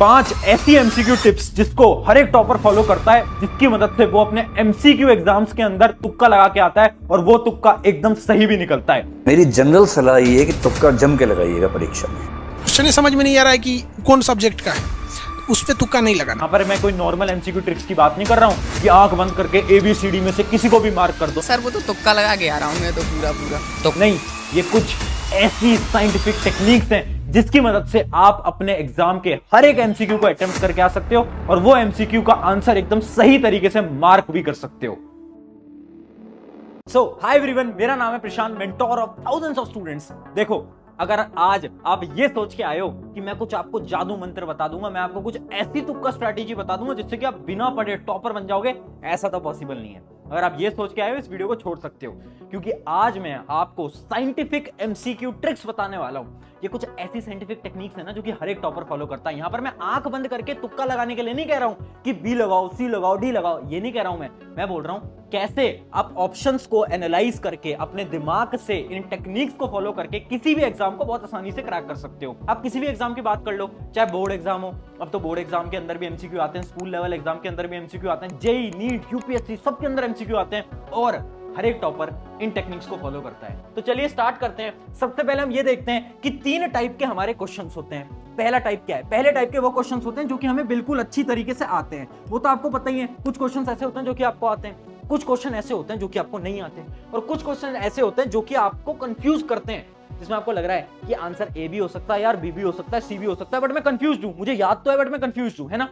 5 ऐसी MCQ tips जिसको हर एक टॉपर फॉलो करता है, जिसकी मदद से वो अपने एमसीक्यू एग्जाम्स के अंदर तुक्का लगा के आता है और वो तुक्का एकदम सही भी निकलता है। मेरी जनरल सलाह ये है कि तुक्का जम के लगाइएगा परीक्षा में। क्वेश्चन समझ में नहीं आ रहा है कि कौन सब्जेक्ट का है, उस पे तुक्का नहीं लगाना। यहाँ पर मैं कोई नॉर्मल एमसीक्यू ट्रिक्स की बात नहीं कर रहा हूँ कि आंख बंद करके ABCD में से किसी को भी मार्क कर दो। सर वो तो तुक्का लगा के आ रहा हूँ मैं तो पूरा तो नहीं, ये कुछ ऐसी साइंटिफिक टेक्निक्स हैं जिसकी मदद से आप अपने एग्जाम के हर एक एमसीक्यू को अटेम्प्ट करके आ सकते हो और वो एमसीक्यू का आंसर एकदम सही तरीके से मार्क भी कर सकते हो। हाय एवरीवन, मेरा नाम है Prashant, mentor of thousands of students. देखो, अगर आज आप ये सोच के आए हो कि मैं कुछ आपको जादू मंत्र बता दूंगा, मैं आपको कुछ ऐसी तुक्का स्ट्रैटेजी बता दूंगा जिससे कि आप बिना पढ़े टॉपर बन जाओगे, ऐसा तो पॉसिबल नहीं है। अगर आप ये सोच के आए हो, इस वीडियो को छोड़ सकते हो, क्योंकि आज मैं आपको साइंटिफिक एमसीक्यू ट्रिक्स बताने वाला हूं। ये कुछ ऐसी साइंटिफिक टेक्निक्स है ना जो कि हर एक टॉपर फॉलो करता है। यहां पर मैं आंख बंद करके तुक्का लगाने के लिए नहीं कह रहा हूं कि बी लगाओ, सी लगाओ, डी लगाओ, ये नहीं कह रहा हूं मैं बोल रहा हूं कैसे आप ऑप्शंस को एनालाइज करके अपने दिमाग से इन टेक्निक्स को फॉलो करके किसी भी एग्जाम को बहुत आसानी से क्रैक कर सकते हो। आप किसी भी एग्जाम की बात कर लो, चाहे बोर्ड एग्जाम हो, अब तो बोर्ड एग्जाम के अंदर भी एमसीक्यू आते हैं, स्कूल लेवल एग्जाम के अंदर भी एमसीक्यू आते हैं, जेईई, नीट, यूपीएससी सबके अंदर एमसीक्यू आते हैं और हर एक टॉपर इन टेक्निक्स को फॉलो करता है। तो चलिए स्टार्ट करते हैं। सबसे पहले हम ये देखते हैं कि 3 टाइप के हमारे क्वेश्चंस होते हैं। पहला टाइप क्या है? पहले टाइप के वो क्वेश्चंस होते हैं जो कि हमें बिल्कुल अच्छी तरीके से आते हैं, वो तो आपको पता ही है। कुछ क्वेश्चंस ऐसे होते हैं जो कि आपको आते हैं, कुछ क्वेश्चन ऐसे होते हैं जो कि आपको नहीं आते, और कुछ क्वेश्चन ऐसे होते हैं जो कि आपको कंफ्यूज करते हैं, जिसमें आपको लग रहा है कि आंसर ए भी हो सकता है, यार बी भी हो सकता है, सी भी हो सकता है, बट मैं कंफ्यूज हूं, मुझे याद तो है बट मैं कंफ्यूज हूं, है ना।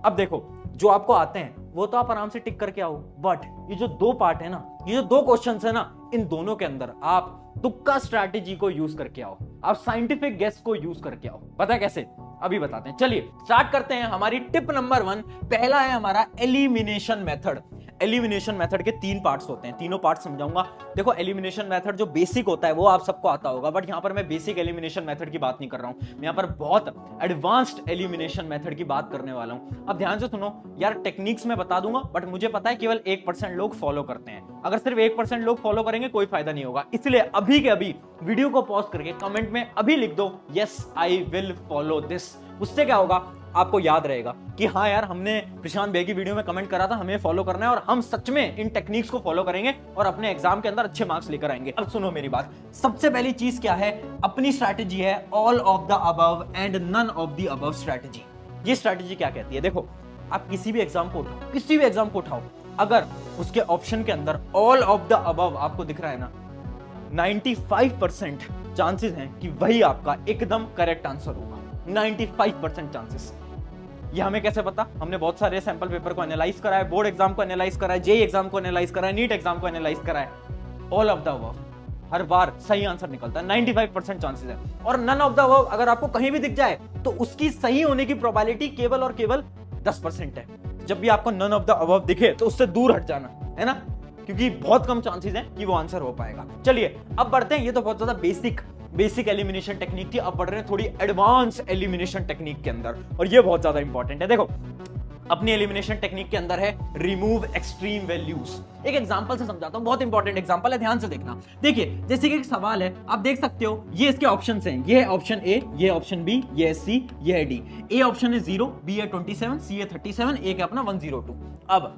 अब देखो, जो आपको आते हैं वो तो आप आराम से टिक करके आओ, बट ये जो 2 पार्ट है ना, ये जो 2 क्वेश्चंस है ना, इन दोनों के अंदर आप तुक्का स्ट्रैटेजी को यूज करके आओ, आप साइंटिफिक गेस को यूज करके आओ। पता है कैसे? अभी बताते हैं। चलिए स्टार्ट करते हैं। हमारी टिप नंबर 1, पहला है हमारा एलिमिनेशन मेथड। एलिमिनेशन मेथड के 3 पार्ट्स होते हैं, तीनों पार्ट समझाऊंगा। देखो, एलिमिनेशन मेथड जो बेसिक होता है वो आप सबको आता होगा, बट यहां पर मैं बेसिक एलिमिनेशन मेथड की बात नहीं कर रहा हूं, मैं यहां पर बहुत एडवांस्ड एलिमिनेशन मेथड की बात करने वाला हूं। अब ध्यान से सुनो यार, टेक्निक्स में बता दूंगा, बट मुझे पता है केवल 1% लोग फॉलो करते हैं। अगर सिर्फ 1% लोग फॉलो करेंगे कोई फायदा नहीं होगा, इसलिए अभी के अभी वीडियो को पॉज करके कमेंट में अभी लिख दो yes I will follow this. उससे क्या होगा, आपको याद रहेगा कि हाँ यार, हमने प्रशांत भाई की वीडियो में कमेंट करा था, हमें फॉलो करना है और हम सच में इन टेक्निक्स को फॉलो करेंगे और अपने एग्जाम के अंदर अच्छे मार्क्स लेकर आएंगे। अब सुनो मेरी बात, सबसे पहली चीज क्या है, अपनी स्ट्रैटेजी है all of the above and none of the above strategy. ये स्ट्रैटेजी क्या कहती है? देखो, आप किसी भी एग्जाम को उठाओ, किसी भी एग्जाम को उठाओ, अगर उसके ऑप्शन के अंदर ऑल ऑफ द अबव आपको दिख रहा है ना, 95% चांसेस हैं कि वही आपका एकदम करेक्ट आंसर होगा। 95% चांसेस। ये हमें कैसे पता? हमने बहुत सारे सैंपल पेपर को एनालाइज करा है, बोर्ड एग्जाम को एनालाइज करा है, जेईई एग्जाम को एनालाइज करा है, नीट एग्जाम को एनालाइज करा है। ऑल ऑफ द अबव हर बार सही आंसर निकलता है, 95% चांसेस है। और नन ऑफ द अबव अगर आपको कहीं भी दिख जाए तो उसकी सही होने की प्रोबेबिलिटी केवल और केवल 10% है। जब भी आपको नन ऑफ द अबव दिखे तो उससे दूर हट जाना, है ना, क्योंकि बहुत कम चांसेस हैं कि वो आंसर हो पाएगा। चलिए अब बढ़ते हैं। ये तो बहुत ज्यादा बेसिक एलिमिनेशन टेक्निक थी, अब बढ़ रहे हैं थोड़ी एडवांस एलिमिनेशन टेक्निक के अंदर, और ये बहुत ज्यादा इंपॉर्टेंट है। देखो, अपनी एलिमिनेशन टेक्निक के अंदर है रिमूव एक्सट्रीम वैल्यूज। एक एग्जांपल से समझाता हूं, बहुत इंपॉर्टेंट एग्जांपल है, ध्यान से देखना। देखिए, जैसे कि एक सवाल है, आप देख सकते हो ये इसके ऑप्शंस हैं, ये है ऑप्शन ए, ये ऑप्शन बी, ये है सी, ये है डी। ए ऑप्शन है 0, बी है 27, सी है 37, ए है अपना 102। अब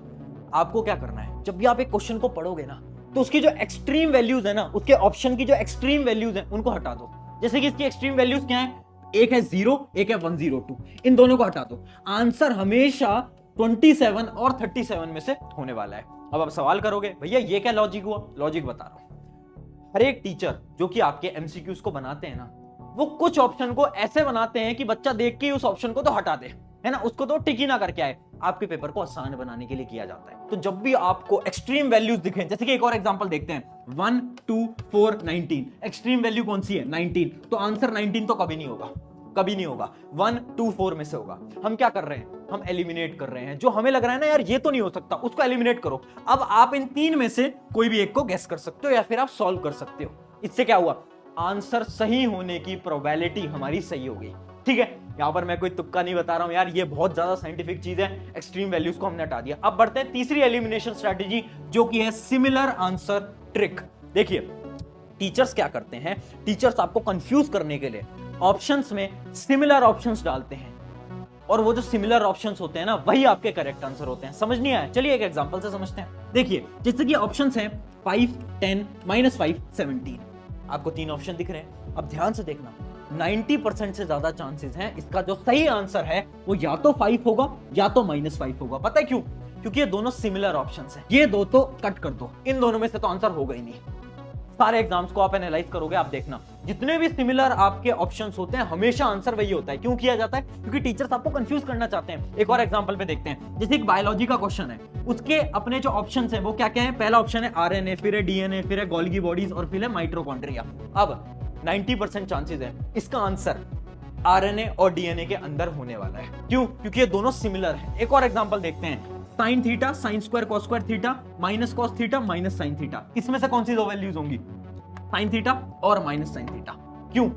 आपको क्या करना है, जब भी आप एक क्वेश्चन को पढ़ोगे ना, तो उसकी जो एक्सट्रीम वैल्यूज है ना, उसके ऑप्शन की जो एक्सट्रीम वैल्यूज हैं उनको हटा दो। जैसे कि इसकी एक्सट्रीम वैल्यूज क्या है, एक है 0, एक है 102, इन दोनों को हटा दो। आंसर हमेशा 27 और 37 में से होने वाला है। अब आप सवाल करोगे, भैया ये क्या लॉजिक हुआ? लॉजिक बता रहा हूं। हर एक टीचर जो कि आपके एमसीक्यूज को बनाते हैं ना, वो कुछ ऑप्शन को ऐसे बनाते हैं कि बच्चा देख के उस ऑप्शन को तो हटा दे, है ना, उसको तो टिक ही ना करके आए। आपके पेपर को आसान बनाने के लिए किया जाता है। तो जब भी आपको एक्सट्रीम वैल्यूज दिखें, जैसे कि एक और एग्जांपल देखते हैं, 1 2 4 19, एक्सट्रीम वैल्यू कौन सी है? 19, तो आंसर 19 तो कभी नहीं होगा, कभी नहीं होगा, 1 2 4 में से होगा। हम क्या कर रहे हैं, हम एलिमिनेट कर रहे हैं। जो हमें लग रहा है ना यार ये तो नहीं हो सकता, उसको एलिमिनेट करो। अब आप इन 3 में से कोई भी एक को गेस कर सकते हो या फिर आप सॉल्व कर सकते हो। इससे क्या हुआ, आंसर सही होने की प्रोबेबिलिटी हमारी सही हो गई। ठीक है, यहां पर मैं कोई तुक्का नहीं बता रहा हूं यार, ये बहुत ज्यादा साइंटिफिक चीज है। एक्सट्रीम वैल्यूज को हमने हटा दिया। अब बढ़ते हैं तीसरी एलिमिनेशन स्ट्रेटेजी, जो कि है सिमिलर आंसर ट्रिक। देखिए, टीचर्स क्या करते हैं, टीचर्स आपको कंफ्यूज करने के लिए ऑप्शंस में सिमिलर ऑप्शंस डालते हैं। और वो जो सिमिलर ऑप्शंस होते हैं ना वही आपके करेक्ट आंसर होते हैं। समझ नहीं आया? चलिए एक एग्जांपल से समझते हैं। देखिए जैसे कि ऑप्शंस हैं 5, 10, -5, 17। आपको 3 ऑप्शन दिख रहे हैं। अब ध्यान से देखना, 90% से ज्यादा चांसेस हैं इसका जो सही आंसर है वो या तो 5 होगा या तो -5 होगा। पता है क्यों? क्योंकि ये दोनों सिमिलर ऑप्शंस हैं। ये दो तो कट कर दो, इन दोनों में से तो आंसर होगा ही नहीं। सारे एग्जाम्स को आप एनालाइज करोगे, आप देखना जितने भी सिमिलर आपके ऑप्शंस होते हैं हमेशा आंसर वही होता है। क्यों किया जाता है? क्योंकि टीचर्स आपको कंफ्यूज करना चाहते हैं। एक और एग्जांपल पे देखते हैं, जैसे एक बायोलॉजी का क्वेश्चन है, उसके अपने जो ऑप्शंस हैं वो क्या क्या है? पहला ऑप्शन है आरएनए, फिर है डीएनए, फिर है गोल्गी बॉडीज और फिर है माइटोकॉन्ड्रिया। अब 90% चांसेस है इसका आंसर आरएनए और डीएनए के अंदर होने वाला है। क्यों? क्योंकि ये दोनों सिमिलर है। एक और एग्जांपल देखते हैं, sine theta, sine square cos square theta, minus cos theta, minus sine theta. इसमें से कौन सी दो वैल्यूज होंगी? साइन थीटा और माइनस साइन थीटा। क्यों?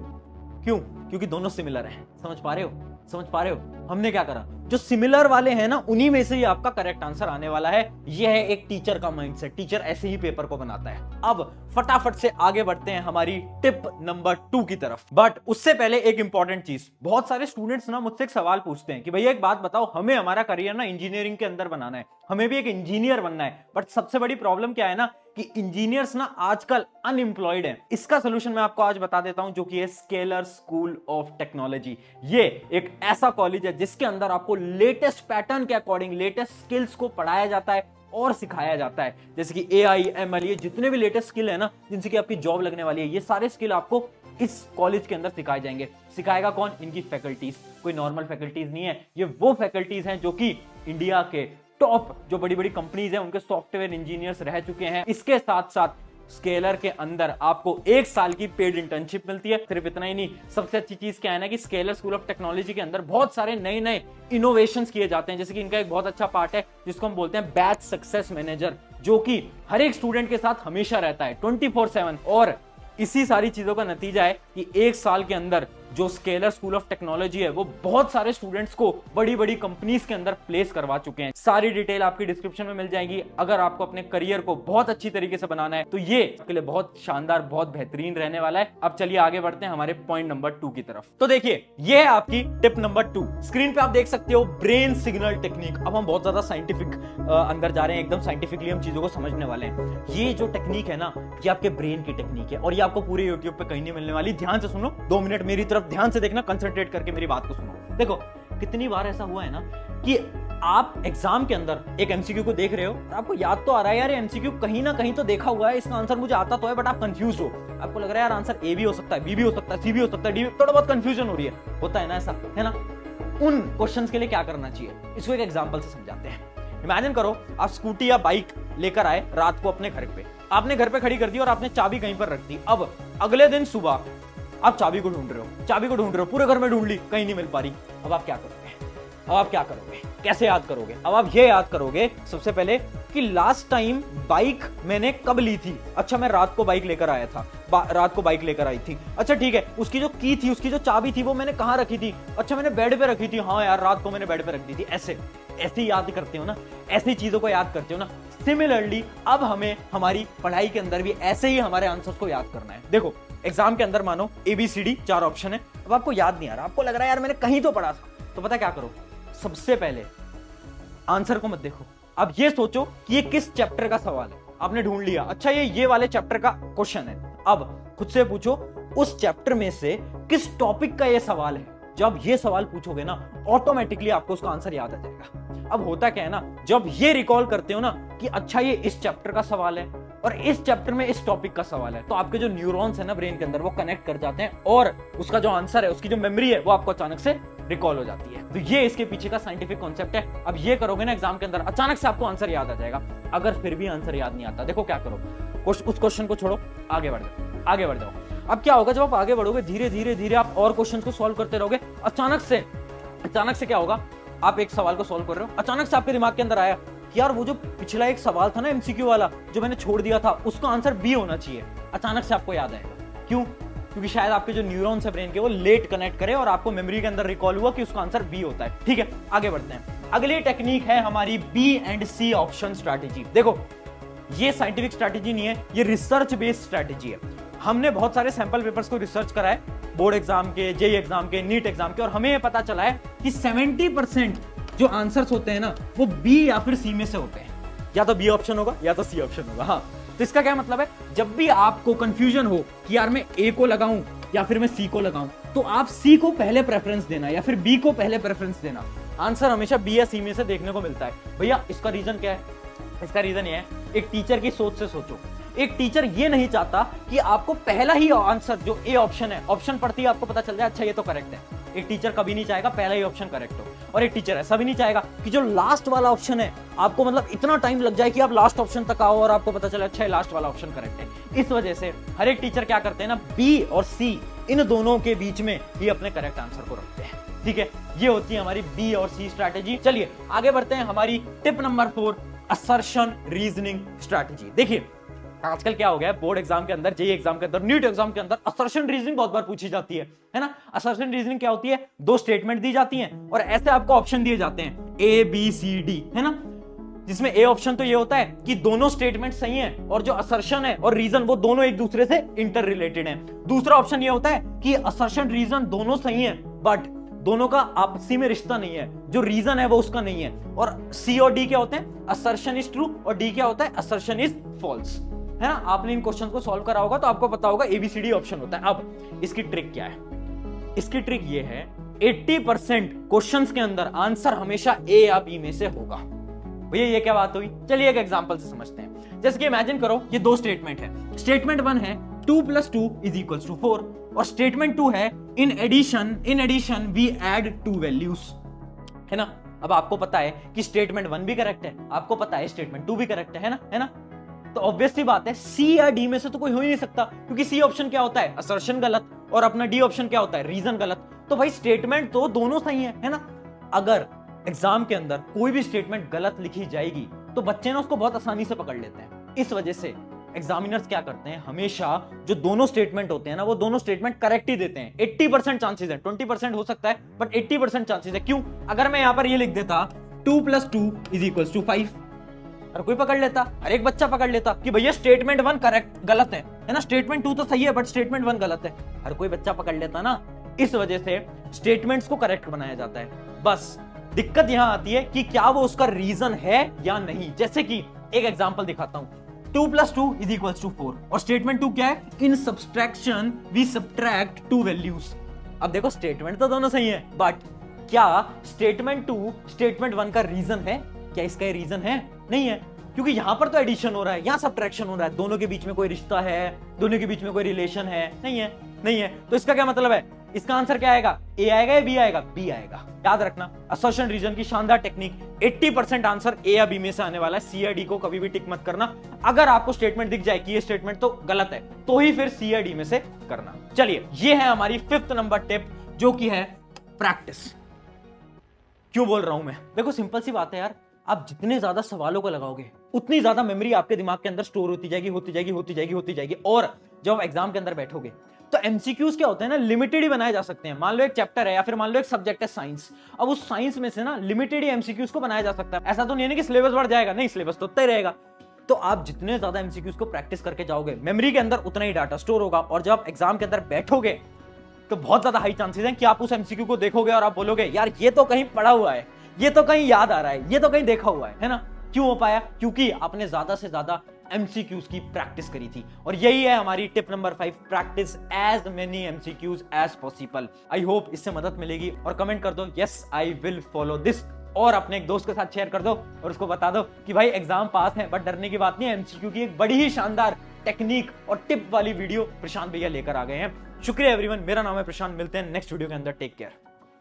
क्यों? क्योंकि दोनों सिमिलर हैं। समझ पा रहे हो? समझ पा रहे हो? हमने क्या करा, जो सिमिलर वाले हैं ना उन्हीं में से ही आपका करेक्ट आंसर आने वाला है। यह है एक टीचर का माइंडसेट। टीचर ऐसे ही पेपर को बनाता है। अब फटाफट से आगे बढ़ते हैं हमारी टिप नंबर 2 की तरफ। बट उससे पहले एक इंपॉर्टेंट चीज, बहुत सारे स्टूडेंट्स ना मुझसे एक सवाल पूछते हैं कि भैया एक बात बताओ, हमें हमारा करियर ना इंजीनियरिंग के अंदर बनाना है, हमें भी एक इंजीनियर बनना है, बट सबसे बड़ी प्रॉब्लम क्या है ना कि इंजीनियर्स ना आजकल अनएम्प्लॉयड हैं। इसका सोल्यूशन मैं आपको आज बता देता हूं, जो कि है स्केलर स्कूल ऑफ टेक्नोलॉजी। ये एक ऐसा कॉलेज है जिसके अंदर आपको लेटेस्ट पैटर्न के अकॉर्डिंग लेटेस्ट स्किल्स को पढ़ाया जाता है और सिखाया जाता है। जैसे कि AI, ML, ये जितने भी लेटेस्ट स्किल है ना जिनसे कि आपकी जॉब लगने वाली है, ये सारे स्किल आपको इस कॉलेज के अंदर सिखाए जाएंगे। सिखाएगा कौन? इनकी फैकल्टीज। कोई नॉर्मल फैकल्टीज नहीं है, ये वो फैकल्टीज हैं जो कि इंडिया के टॉप जो बड़ी बड़ी कंपनीज हैं उनके सॉफ्टवेयर इंजीनियर्स रह चुके हैं। इसके साथ साथ स्केलर के अंदर आपको 1 साल की पेड इंटर्नशिप मिलती है। सिर्फ इतना ही नहीं, सबसे अच्छी चीज क्या है ना कि स्केलर स्कूल ऑफ टेक्नोलॉजी के अंदर बहुत सारे नए नए इनोवेशंस किए जाते हैं। जैसे कि इनका एक बहुत अच्छा पार्ट है जिसको हम बोलते हैं बैच सक्सेस मैनेजर, जो कि हर एक स्टूडेंट के साथ हमेशा रहता है 24/7। और इसी सारी चीजों का नतीजा है कि 1 साल के अंदर जो स्केलर स्कूल ऑफ टेक्नोलॉजी है वो बहुत सारे स्टूडेंट्स को बड़ी बड़ी कंपनीज के अंदर प्लेस करवा चुके हैं। सारी डिटेल आपकी डिस्क्रिप्शन में मिल जाएगी। अगर आपको अपने करियर को बहुत अच्छी तरीके से बनाना है तो ये आपके लिए बहुत शानदार, बहुत बेहतरीन रहने वाला है। अब चलिए आगे बढ़ते हैं हमारे पॉइंट नंबर 2 की तरफ। तो देखिए ये है आपकी टिप नंबर 2। स्क्रीन पे आप देख सकते हो ब्रेन सिग्नल टेक्निक। अब हम बहुत ज्यादा साइंटिफिक अंदर जा रहे हैं, एकदम साइंटिफिकली हम चीजों को समझने वाले हैं। ये जो टेक्निक है ना ये आपके ब्रेन की टेक्निक है और ये आपको पूरे यूट्यूब पे कहीं नहीं मिलने वाली। ध्यान से सुनो, 2 मिनट मेरी तरफ ध्यान से देखना, कंसंट्रेट करके मेरी बात को सुनो। देखो कितनी बार ऐसा हुआ है ना कि आप एग्जाम के अंदर एक एमसीक्यू को देख रहे हो, आपको याद तो आ रहा है यार एमसीक्यू कहीं ना कहीं तो देखा हुआ है, इसका आंसर मुझे आता तो है, बट आप कंफ्यूज हो। आपको लग रहा है यार आंसर ए भी हो सकता है, बी भी हो सकता है, सी भी हो सकता है, डी भी। थोड़ा बहुत कंफ्यूजन हो रही है, होता है ना ऐसा, है ना? उन क्वेश्चंस के लिए क्या करना चाहिए इसको एक एग्जांपल से समझाते हैं। इमेजिन करो आप स्कूटी या बाइक लेकर आए रात को अपने घर पे, आपने घर पे खड़ी कर दी और आपने चाबी कहीं पर रख दी। अब अगले दिन सुबह आप चाबी को ढूंढ रहे हो, पूरे घर में ढूंढ ली, कहीं नहीं मिल पा रही। अब आप क्या करोगे? कैसे याद करोगे? अब आप ये याद करोगे सबसे पहले कि लास्ट टाइम बाइक मैंने कब ली थी। अच्छा मैं रात को बाइक लेकर आया था, रात को बाइक लेकर आई थी। अच्छा ठीक है, उसकी जो की थी, उसकी जो चाबी थी वो मैंने कहाँ रखी थी? अच्छा मैंने बेड पे रखी थी। हाँ यार रात को मैंने बेड पे रख दी थी। ऐसे याद करते हो ना, ऐसी चीजों को याद करते हो ना। सिमिलरली अब हमें हमारी पढ़ाई के अंदर भी ऐसे ही हमारे आंसर्स को याद करना है। देखो एग्जाम के अंदर मानो ABCD 4 ऑप्शन है, अब आपको याद नहीं आ रहा, आपको लग रहा है यार मैंने कहीं तो पढ़ा था, तो पता क्या करो, सबसे पहले आंसर को मत देखो, अब ये सोचो कि ये किस चैप्टर का सवाल है। आपने ढूंढ लिया, अच्छा ये वाले चैप्टर का क्वेश्चन है। अब खुद से पूछो उस चैप्टर में से किस टॉपिक का ये सवाल है। जब ये सवाल पूछोगे ना ऑटोमेटिकली आपको उसका आंसर याद आ जाएगा। अब होता क्या है ना, जब ये रिकॉल करते हो ना कि अच्छा ये इस चैप्टर का सवाल है और इस चैप्टर में इस टॉपिक का सवाल है, तो आपके जो न्यूरॉन्स है ना ब्रेन के अंदर वो कनेक्ट कर जाते हैं और उसका जो आंसर है, उसकी जो मेमोरी है वो आपको अचानक से रिकॉल हो जाती है। तो ये इसके पीछे का साइंटिफिक कॉन्सेप्ट है। अब ये करोगे ना एग्जाम के अंदर, अचानक से आपको आंसर याद आ जाएगा। अगर फिर भी आंसर याद नहीं आता, देखो क्या करो, उस क्वेश्चन को छोड़ो, आगे बढ़ जाओ। अब क्या होगा, जब आप आगे बढ़ोगे धीरे धीरे आप और क्वेश्चन को सॉल्व करते रहोगे। अचानक से क्या होगा, आप एक सवाल को सॉल्व कर रहे हो, अचानक से आपके दिमाग के अंदर आया यार वो जो पिछला एक सवाल था ना MCQ वाला जो मैंने छोड़ दिया था, उसका आंसर B होना चाहिए। अचानक से आपको याद आएगा। क्यों? क्योंकि शायद आपके जो न्यूरॉन्स है ब्रेन के वो लेट कनेक्ट करे और आपको मेमोरी के अंदर रिकॉल हुआ कि उसका आंसर B होता है। ठीक है, आगे बढ़ते हैं। अगली टेक्निक है हमारी B and C option strategy. देखो ये साइंटिफिक स्ट्रैटेजी नहीं है, ये रिसर्च बेस्ड स्ट्रैटेजी है। हमने बहुत सारे सैंपल पेपर्स को रिसर्च करा है बोर्ड एग्जाम के, जेई एग्जाम के, नीट एग्जाम के, और हमें ये पता चला है कि 70% जो आंसर्स होते हैं ना वो बी या फिर सी में से होते हैं। या तो बी ऑप्शन होगा या तो सी ऑप्शन होगा। हाँ, तो इसका क्या मतलब है, जब भी आपको कंफ्यूजन हो कि यार मैं ए को लगाऊं या फिर मैं सी को लगाऊं, तो आप सी को पहले प्रेफरेंस देना या फिर बी को पहले प्रेफरेंस देना। आंसर हमेशा बी या सी में से देखने को मिलता है। भैया इसका रीजन क्या है? इसका रीजन ये है, एक टीचर की सोच से सोचो। एक टीचर ये नहीं चाहता कि आपको पहला ही आंसर जो ए ऑप्शन है, ऑप्शन पढ़ती है आपको पता चल जाए अच्छा ये तो करेक्ट है। एक टीचर कभी नहीं चाहेगा पहला ही ऑप्शन करेक्ट हो, और एक टीचर ऐसा भी नहीं चाहेगा कि जो लास्ट वाला ऑप्शन है आपको मतलब इतना टाइम लग जाए कि आप लास्ट ऑप्शन तक आओ और आपको पता चले अच्छा है लास्ट वाला ऑप्शन करेक्ट है। इस वजह से हर एक टीचर क्या करते हैं ना, बी और सी इन दोनों के बीच में ही अपने करेक्ट आंसर को रखते हैं। ठीक है, ये होती है हमारी बी और सी स्ट्रैटेजी। चलिए आगे बढ़ते हैं। हमारी tip number 4, assertion reasoning strategy. देखिए आजकल क्या हो गया है, बोर्ड एग्जाम के अंदर, जेईई एग्जाम के अंदर, नीट एग्जाम के अंदर असर्शन रीजनिंग बहुत बार पूछी जाती है ना। असर्शन रीजनिंग क्या होती है, दो स्टेटमेंट दी जाती हैं और ऐसे आपको ऑप्शन दिए जाते हैं ए बी सी डी, है ना। जिसमें ए ऑप्शन तो ये होता है कि दोनों स्टेटमेंट सही हैं और जो असर्शन है और रीजन वो दोनों एक दूसरे से इंटर रिलेटेड हैं। दूसरा ऑप्शन ये होता है कि असर्शन रीजन दोनों सही हैं बट दोनों का आपसी में रिश्ता नहीं है, जो रीजन है वो उसका नहीं है। और सी और डी क्या होते हैं, असर्शन इज ट्रू और डी क्या होता है, असर्शन इज फॉल्स, है ना। आपने इन क्वेश्चन को सॉल्व करा होगा तो आपको पता होगा एबीसीडी ऑप्शन होता है। अब इसकी ट्रिक क्या है, इसकी ट्रिक ये है 80% क्वेश्चंस के अंदर आंसर हमेशा ए या बी में से होगा। भैया ये क्या बात हुई, चलिए एक एग्जांपल से समझते हैं। जैसे कि इमेजिन करो ये दो स्टेटमेंट है। स्टेटमेंट 1 है 2 + 2 = 4 और स्टेटमेंट 2 है in addition we add 2 values, है ना। अब आपको पता है कि स्टेटमेंट 1 भी करेक्ट है, आपको पता है स्टेटमेंट 2 भी करेक्ट है ना। तो ऑब्वियसली बात है सी या डी में से तो कोई हो ही नहीं सकता, क्योंकि सी ऑप्शन क्या होता है, असर्शन गलत, और अपना डी ऑप्शन क्या होता है, रीजन गलत। तो भाई स्टेटमेंट तो दोनों सही है ना। अगर एग्जाम के अंदर कोई भी स्टेटमेंट गलत लिखी जाएगी तो बच्चे ना उसको बहुत आसानी से पकड़ लेते हैं। इस वजह से एग्जामिनर्स क्या करते हैं, हमेशा जो दोनों स्टेटमेंट होते हैं ना वो दोनों स्टेटमेंट करेक्ट ही देते हैं। 80% चांसेस है, 20% हो सकता है बट 80% चांसेस है। क्यों? अगर मैं यहां पर ये लिख देता 2 + 2 = 5, हर कोई पकड़ लेता, हर एक बच्चा पकड़ लेता कि भैया स्टेटमेंट 1 करेक्ट गलत है ना, स्टेटमेंट 2 तो सही है बट स्टेटमेंट 1 गलत है, हर कोई बच्चा पकड़ लेता ना। इस वजह से स्टेटमेंट्स को करेक्ट बनाया जाता है। बस दिक्कत यहां आती है कि क्या वो उसका रीजन है या नहीं। जैसे कि एक एग्जांपल दिखाता हूं, 2 + 2 = 4 और स्टेटमेंट 2 क्या है, इन सब्सट्रैक्शन वी सब्ट्रैक्ट 2 वैल्यूज। अब देखो स्टेटमेंट तो दोनों सही है बट क्या स्टेटमेंट 2 स्टेटमेंट 1 का रीजन है? क्या इसका रीजन है? नहीं है, क्योंकि यहां पर तो एडिशन हो रहा है, यहां सब्ट्रैक्शन हो रहा है, दोनों के बीच में कोई रिश्ता है, दोनों के बीच में कोई रिलेशन है? नहीं है। तो इसका क्या मतलब है, इसका आंसर क्या आएगा, ए आएगा या बी आएगा? बी आएगा। याद रखना असर्शन रीजन की शानदार टेक्निक, 80% आंसर ए या बी में से आने वाला है। सी या डी को कभी भी टिक मत करना। अगर आपको स्टेटमेंट दिख जाए कि ये स्टेटमेंट तो गलत है तो ही फिर सी या डी में से करना। चलिए ये है हमारी 5th नंबर टिप, जो कि है प्रैक्टिस। क्यों बोल रहा हूं मैं, देखो सिंपल सी बात है यार, आप जितने ज्यादा सवालों को लगाओगे उतनी ज्यादा मेमोरी आपके दिमाग के अंदर स्टोर होती जाएगी। और जब एग्जाम के अंदर बैठोगे तो एमसीक्यूज क्या होते हैं ना, लिमिटेड ही बनाए जा सकते हैं। मान लो एक चैप्टर है या फिर मान लो एक सब्जेक्ट है साइंस, अब उस साइंस में से ना लिमिटेड ही एमसीक्यूज को बनाया जा सकता है। ऐसा तो नहीं है कि सिलेबस बढ़ जाएगा, नहीं, सिलेबस तो उतना ही रहेगा। तो आप जितने ज्यादा एमसीक्यूज को प्रैक्टिस करके जाओगे मेमोरी के अंदर उतना ही डाटा स्टोर होगा, और जब आप एग्जाम के अंदर बैठोगे तो बहुत ज्यादा हाई चांसेस हैं कि आप उस एमसीक्यू को देखोगे और आप बोलोगे यार ये तो कहीं पढ़ा हुआ है, ये तो कहीं याद आ रहा है, ये तो कहीं देखा हुआ है ना। क्यों हो पाया? क्योंकि आपने ज्यादा से ज्यादा एमसीक्यूज की प्रैक्टिस करी थी। और यही है हमारी tip number 5, practice as many MCQs as possible. I hope इससे मदद मिलेगी, और कमेंट कर दो yes I will follow this, और अपने एक दोस्त के साथ शेयर कर दो और उसको बता दो कि भाई एग्जाम पास है बट डरने की बात नहीं है। एमसीक्यू की एक बड़ी ही शानदार टेक्निक और टिप वाली वीडियो प्रशांत भैया लेकर आ गए हैं। शुक्रिया एवरीवन, मेरा नाम है प्रशांत, मिलते हैं नेक्स्ट वीडियो के अंदर, टेक केयर।